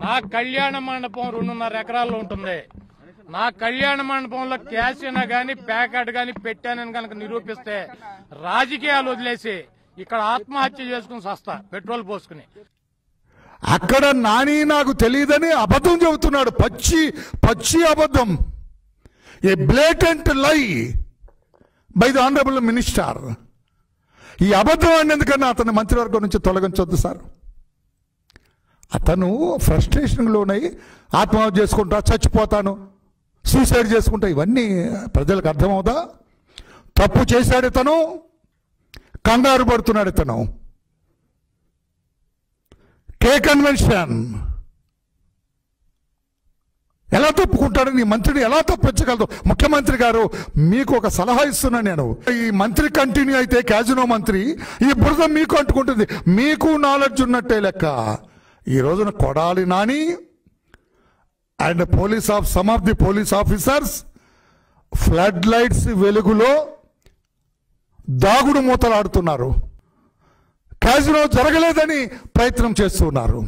నా కళ్యాణ మండపం 2.5 ఎకరాల్లో ఉంటుంది. నా కళ్యాణ మండపంలో క్యాసినా గాని ప్యాకెట్ గాని పెట్టానని కనుక నిరూపిస్తే రాజకీయాలు వదిలేసి ఇక్కడ ఆత్మహత్య చేసుకుని సస్తా పెట్రోల్ పోసుకుని. అక్కడ నాని నాకు తెలియదని అబద్ధం చెబుతున్నాడు. పచ్చి అబద్ధం. ఏ బ్లేటెంట్ లై బై ది ఆనరబుల్ మినిస్టర్. ఈ అబద్ధం అనేందుకన్నా అతని మంత్రివర్గం నుంచి తొలగించొద్దు సార్. అతను ఫ్రస్ట్రేషన్ లోనై ఆత్మహత్య చేసుకుంటా, చచ్చిపోతాను, సూసైడ్ చేసుకుంటా, ఇవన్నీ ప్రజలకు అర్థమవుదా? తప్పు చేశాడు ఇతను, కంగారు పడుతున్నాడు ఇతను. కే కన్వెన్షన్ ఎలా తప్పుకుంటాడని ఈ మంత్రిని ఎలా తప్పించగలదు? ముఖ్యమంత్రి గారు మీకు ఒక సలహా ఇస్తున్నా నేను. ఈ మంత్రి కంటిన్యూ అయితే క్యాజినో మంత్రి ఈ బురద మీకు అంటుకుంటుంది. మీకు నాలెడ్జ్ ఉన్నట్టే లెక్క. ఈ రోజున Kodali Nani and some of the police officers flood lights వెలుగులో దాగుడు మూతలాడుతున్నారు. క్యాజినో జరగలేదని ప్రయత్నం చేస్తున్నారు.